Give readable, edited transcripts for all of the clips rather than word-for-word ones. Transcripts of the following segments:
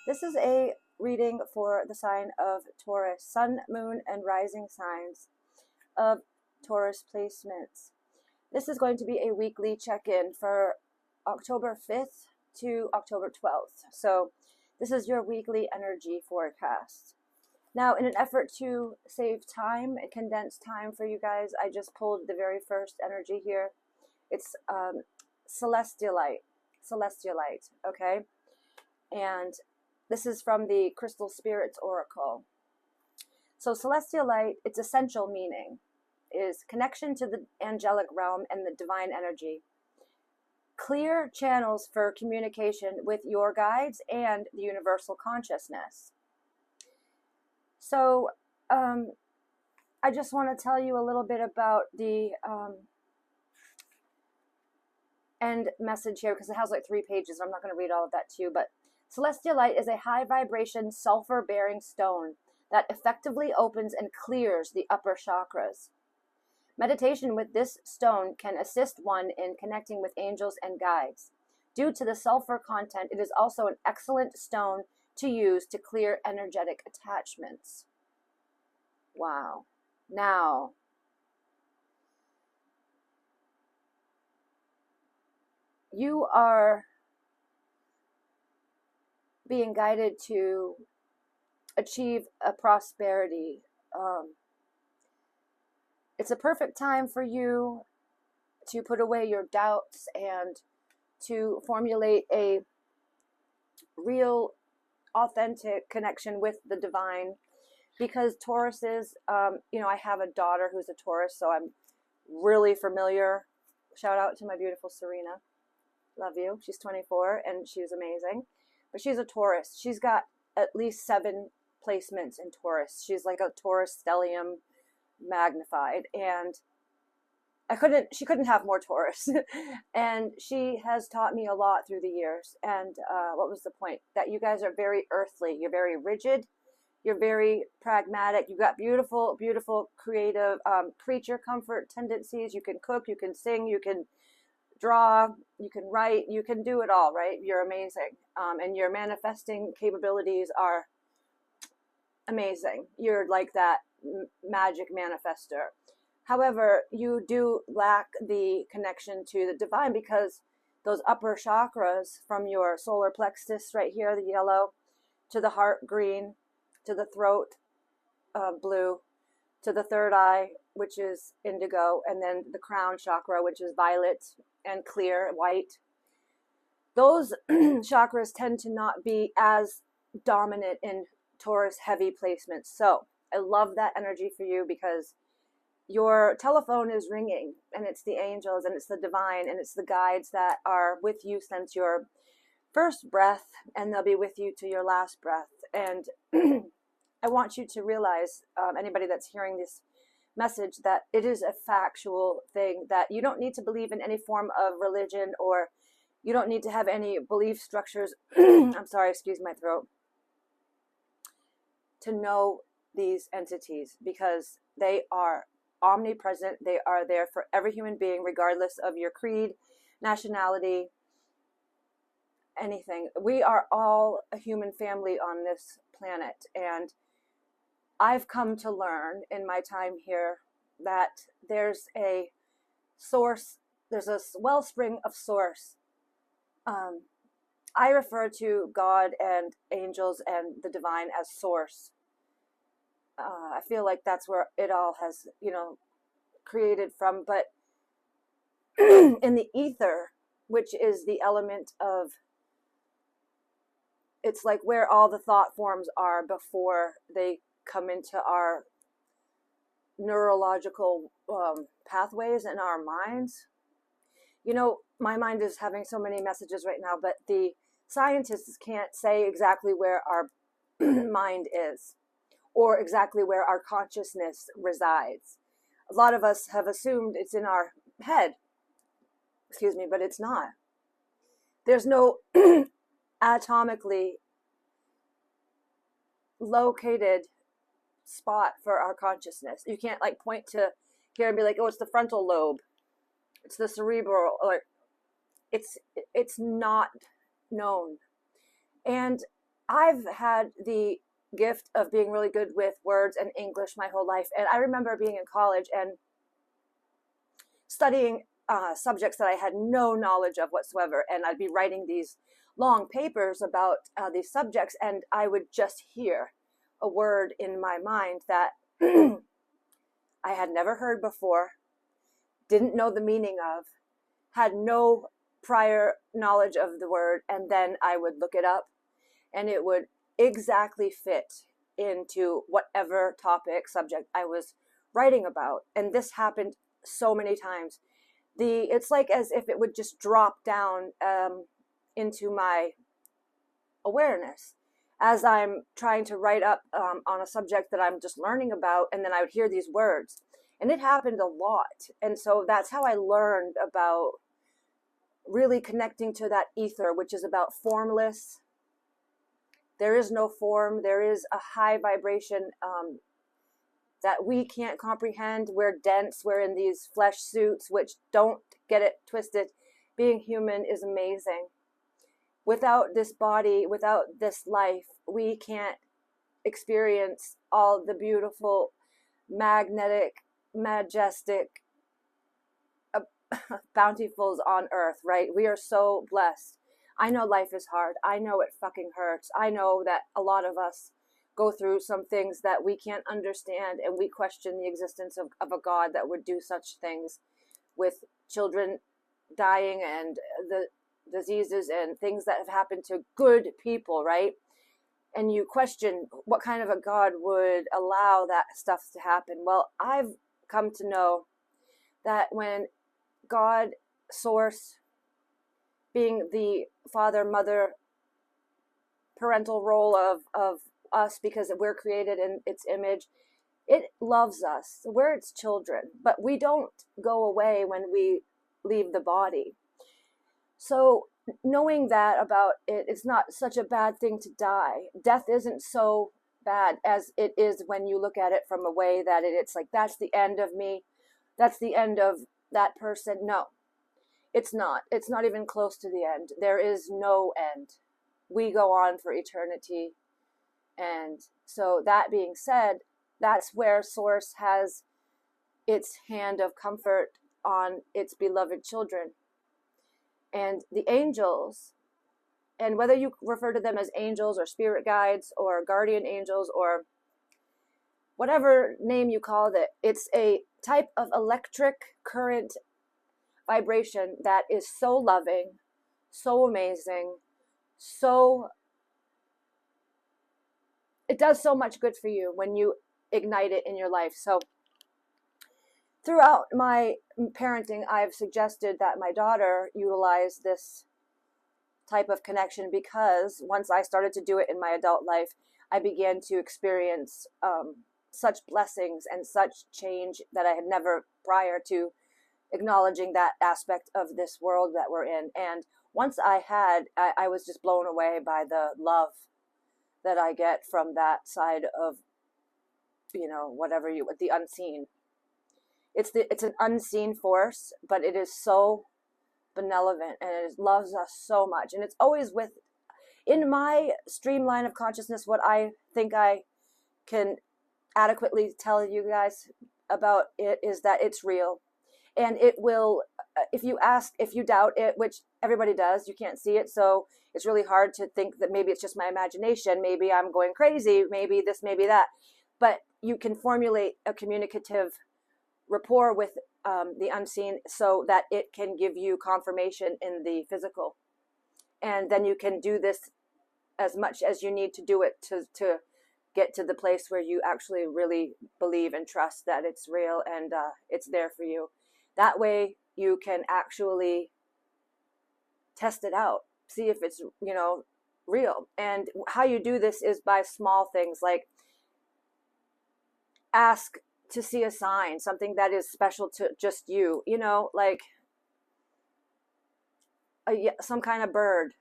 This is a reading for the sign of Taurus, sun, moon, and rising signs of Taurus placements. This is going to be a weekly check-in for October 5th to October 12th. So this is your weekly energy forecast. Now, in an effort to save time and condense time for you guys, I just pulled the very first energy here. It's celestialite, okay? And this is from the Crystal Spirits Oracle. So celestialite, its essential meaning is connection to the angelic realm and the divine energy. Clear channels for communication with your guides and the universal consciousness. So I just want to tell you a little bit about the end message here, because it has like 3 pages. I'm not going to read all of that to you, but celestialite is a high vibration sulfur bearing stone that effectively opens and clears the upper chakras. Meditation with this stone can assist one in connecting with angels and guides. Due to the sulfur content, it is also an excellent stone to use to clear energetic attachments. Wow. Now, you are being guided to achieve a prosperity. It's a perfect time for you to put away your doubts and to formulate a real, authentic connection with the divine. Because Tauruses, I have a daughter who's a Taurus, so I'm really familiar. Shout out to my beautiful Serena. Love you. She's 24 and she's amazing. But she's a Taurus. She's got at least 7 placements in Taurus. She's like a Taurus stellium magnified, and she couldn't have more Taurus. And she has taught me a lot through the years. And what was the point? That you guys are very earthly. You're very rigid. You're very pragmatic. You've got beautiful, beautiful, creative creature comfort tendencies. You can cook, you can sing, you can draw, you can write, you can do it all, right? You're amazing. And your manifesting capabilities are amazing. You're like that magic manifester. However, you do lack the connection to the divine, because those upper chakras, from your solar plexus right here, the yellow, to the heart green, to the throat blue, to the third eye, which is indigo, and then the crown chakra, which is violet and clear white. Those chakras tend to not be as dominant in Taurus heavy placements. So I love that energy for you, because your telephone is ringing, and it's the angels, and it's the divine, and it's the guides that are with you since your first breath, and they'll be with you to your last breath. And I want you to realize, anybody that's hearing this message, that it is a factual thing, that you don't need to believe in any form of religion, or you don't need to have any belief structures. I'm sorry, excuse my throat. To know these entities, because they are omnipresent. They are there for every human being, regardless of your creed, nationality, anything. We are all a human family on this planet, and I've come to learn in my time here that there's a source, there's a wellspring of source. I refer to God and angels and the divine as source. I feel like that's where it all has, created from. But in the ether, which is the element of, it's like where all the thought forms are before they come into our neurological pathways in our minds. My mind is having so many messages right now, but the scientists can't say exactly where our mind is, or exactly where our consciousness resides. A lot of us have assumed it's in our head, but it's not. There's no atomically located spot for our consciousness. You can't like point to here and be like, oh, it's the frontal lobe, it's the cerebral, or it's not known. And I've had the gift of being really good with words and English my whole life. And I remember being in college and studying subjects that I had no knowledge of whatsoever. And I'd be writing these long papers about these subjects, and I would just hear a word in my mind that I had never heard before, didn't know the meaning of, had no prior knowledge of the word, and then I would look it up and it would exactly fit into whatever topic, subject I was writing about. And this happened so many times. It's like as if it would just drop down into my awareness as I'm trying to write up on a subject that I'm just learning about, and then I would hear these words. And it happened a lot. And so that's how I learned about really connecting to that ether, which is about formless. There is no form. There is a high vibration that we can't comprehend. We're dense. We're in these flesh suits, which, don't get it twisted, being human is amazing. Without this body, without this life, we can't experience all the beautiful, magnetic, majestic bountifuls on earth, right? We are so blessed. I know life is hard. I know it fucking hurts. I know that a lot of us go through some things that we can't understand, and we question the existence of a God that would do such things with children dying and the diseases and things that have happened to good people, right? And you question what kind of a God would allow that stuff to happen. Well, I've come to know that when God, source, being the father, mother, parental role of us, because we're created in its image, it loves us. We're its children, but we don't go away when we leave the body. So knowing that about it, it's not such a bad thing to die. Death isn't so bad as it is when you look at it from a way that it's like, that's the end of me. That's the end of that person. No, it's not. It's not even close to the end. There is no end. We go on for eternity. And so that being said, that's where Source has its hand of comfort on its beloved children. And the angels, and whether you refer to them as angels or spirit guides or guardian angels or whatever name you call it, it's a type of electric current vibration that is so loving, so amazing, so, it does so much good for you when you ignite it in your life. So throughout my parenting, I've suggested that my daughter utilize this type of connection, because once I started to do it in my adult life, I began to experience such blessings and such change that I had never prior to acknowledging that aspect of this world that we're in. And once I was just blown away by the love that I get from that side of, the unseen. It's an unseen force, but it is so benevolent and it loves us so much. And it's always in my streamline of consciousness, what I think I can adequately tell you guys about it is that it's real. And it will, if you doubt it, which everybody does, you can't see it. So it's really hard to think that maybe it's just my imagination. Maybe I'm going crazy. Maybe this, maybe that. But you can formulate a communicative rapport with the unseen so that it can give you confirmation in the physical. And then you can do this as much as you need to do it to get to the place where you actually really believe and trust that it's real and it's there for you. That way you can actually test it out, see if it's, real. And how you do this is by small things, like ask to see a sign, something that is special to just you, like some kind of bird,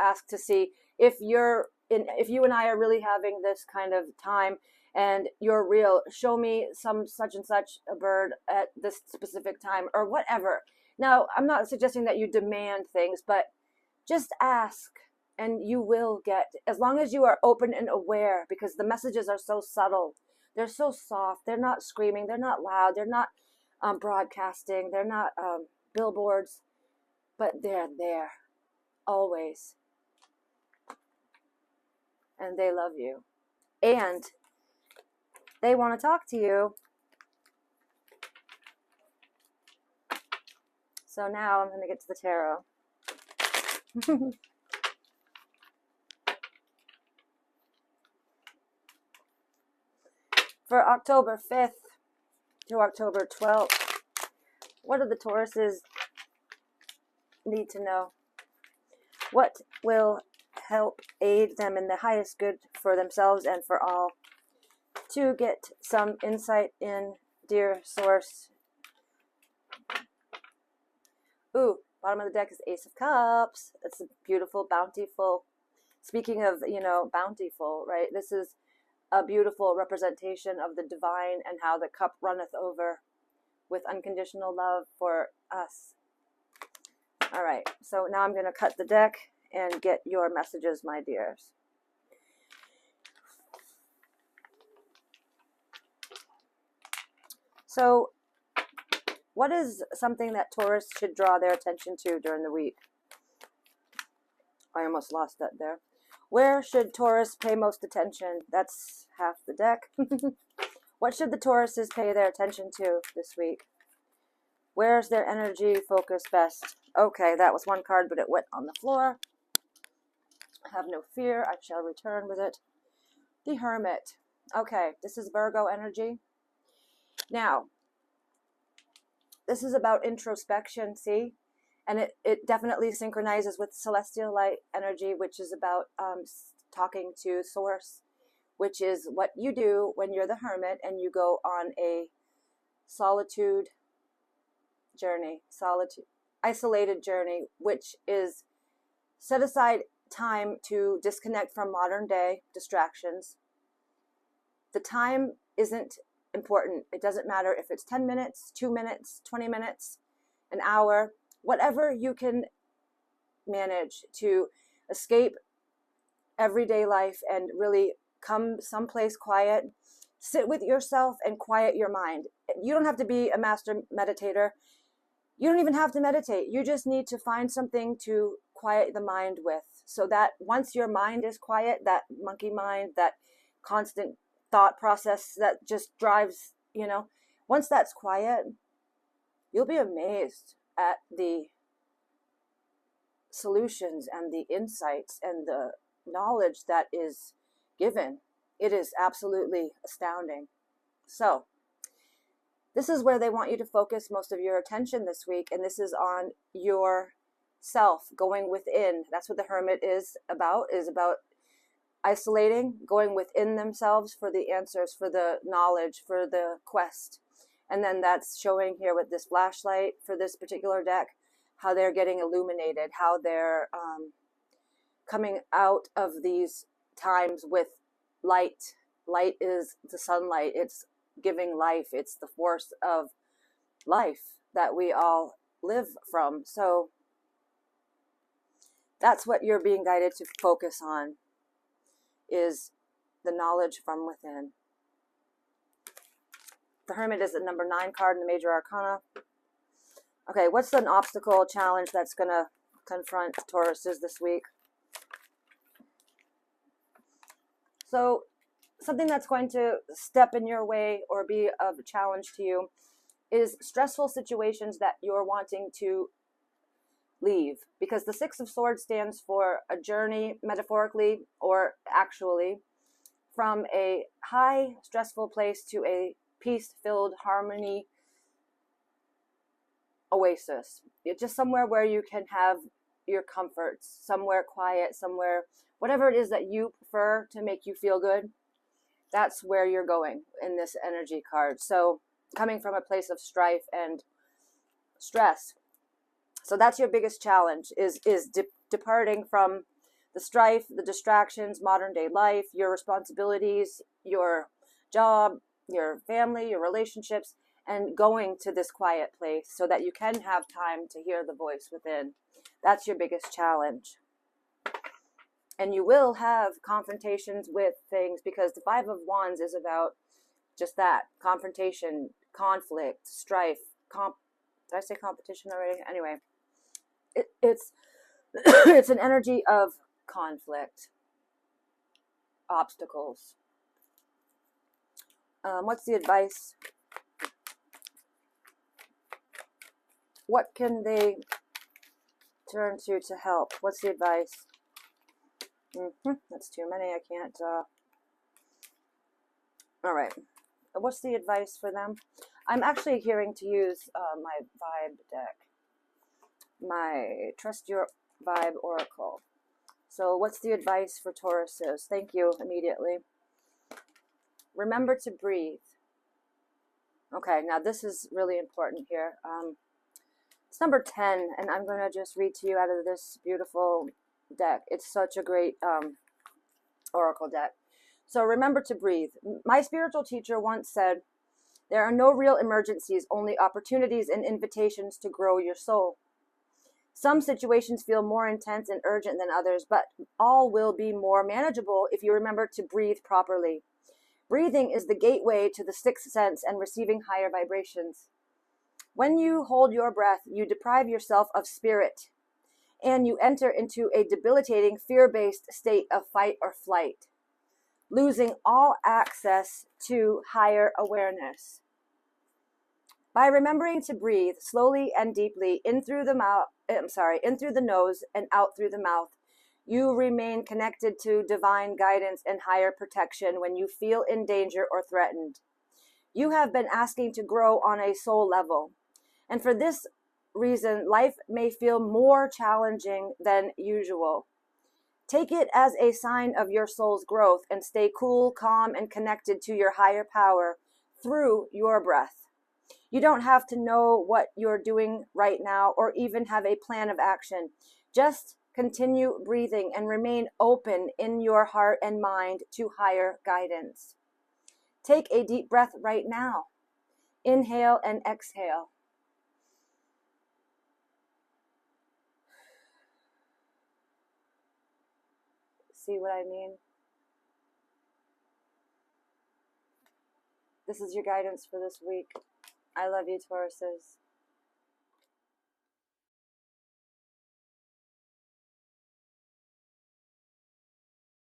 ask to see if you and I are really having this kind of time and you're real, show me some such and such a bird at this specific time or whatever. Now, I'm not suggesting that you demand things, but just ask. And you will get, as long as you are open and aware, because the messages are so subtle. They're so soft. They're not screaming. They're not loud. They're not broadcasting. They're not billboards, but they're there always. And they love you. And they want to talk to you. So now I'm going to get to the tarot. For October 5th to October 12th, what do the Tauruses need to know? What will help aid them in the highest good for themselves and for all? To get some insight in, dear source. Ooh, bottom of the deck is Ace of Cups. It's a beautiful, bountiful. Speaking of, bountiful, right? This is a beautiful representation of the divine and how the cup runneth over with unconditional love for us. All right, so now I'm going to cut the deck and get your messages, my dears. So, what is something that Taurus should draw their attention to during the week? I almost lost that there. Where should Taurus pay most attention? That's half the deck. What should the Tauruses pay their attention to this week? Where's their energy focus best? Okay, that was one card, but it went on the floor. Have no fear, I shall return with it. The Hermit. Okay, this is Virgo energy. Now, this is about introspection, see? And it definitely synchronizes with celestial light energy, which is about talking to source, which is what you do when you're the hermit and you go on a solitude journey, isolated journey, which is set aside time to disconnect from modern day distractions. The time isn't important. It doesn't matter if it's 10 minutes, 2 minutes, 20 minutes, an hour, whatever you can manage to escape everyday life and really come someplace quiet, sit with yourself and quiet your mind. You don't have to be a master meditator. You don't even have to meditate. You just need to find something to quiet the mind with, so that once your mind is quiet, that monkey mind, that constant thought process that just drives, once that's quiet, you'll be amazed at the solutions and the insights and the knowledge that is given. It is absolutely astounding. So, this is where they want you to focus most of your attention this week, and this is on your self, going within. That's what the Hermit is about isolating, going within themselves for the answers, for the knowledge, for the quest. And then that's showing here with this flashlight for this particular deck, how they're getting illuminated, how they're coming out of these times with light. Light is the sunlight. It's giving life. It's the force of life that we all live from. So that's what you're being guided to focus on, is the knowledge from within. The Hermit is the number 9 card in the Major Arcana. Okay, what's an obstacle, challenge that's going to confront Tauruses this week? So, something that's going to step in your way or be of a challenge to you is stressful situations that you're wanting to leave. Because the 6 of Swords stands for a journey, metaphorically or actually, from a high stressful place to a peace-filled harmony oasis. It's just somewhere where you can have your comforts, somewhere quiet, somewhere, whatever it is that you prefer to make you feel good. That's where you're going in this energy card. So coming from a place of strife and stress. So that's your biggest challenge, is departing from the strife, the distractions, modern day life, your responsibilities, your job, your family, your relationships, and going to this quiet place so that you can have time to hear the voice within. That's your biggest challenge. And you will have confrontations with things, because the Five of Wands is about just that: confrontation, conflict, strife. Did I say competition already? Anyway, it's it's an energy of conflict, obstacles. What's the advice? What can they turn to help? What's the advice? That's too many. I can't. All right. What's the advice for them? I'm actually hearing to use my vibe deck, my Trust Your Vibe Oracle. So what's the advice for Tauruses? Thank you immediately. Remember to breathe. Okay, now this is really important here. It's number 10, and I'm going to just read to you out of this beautiful deck. It's such a great oracle deck. So remember to breathe. My spiritual teacher once said, there are no real emergencies, only opportunities and invitations to grow your soul. Some situations feel more intense and urgent than others, but all will be more manageable if you remember to breathe properly. Breathing is the gateway to the sixth sense and receiving higher vibrations. When you hold your breath, you deprive yourself of spirit, and you enter into a debilitating, fear-based state of fight or flight, losing all access to higher awareness. By remembering to breathe slowly and deeply in through the nose and out through the mouth, you remain connected to divine guidance and higher protection when you feel in danger or threatened. You have been asking to grow on a soul level, and for this reason, life may feel more challenging than usual. Take it as a sign of your soul's growth and stay cool, calm, and connected to your higher power through your breath. You don't have to know what you're doing right now or even have a plan of action. Just continue breathing and remain open in your heart and mind to higher guidance. Take a deep breath right now. Inhale and exhale. See what I mean? This is your guidance for this week. I love you, Tauruses.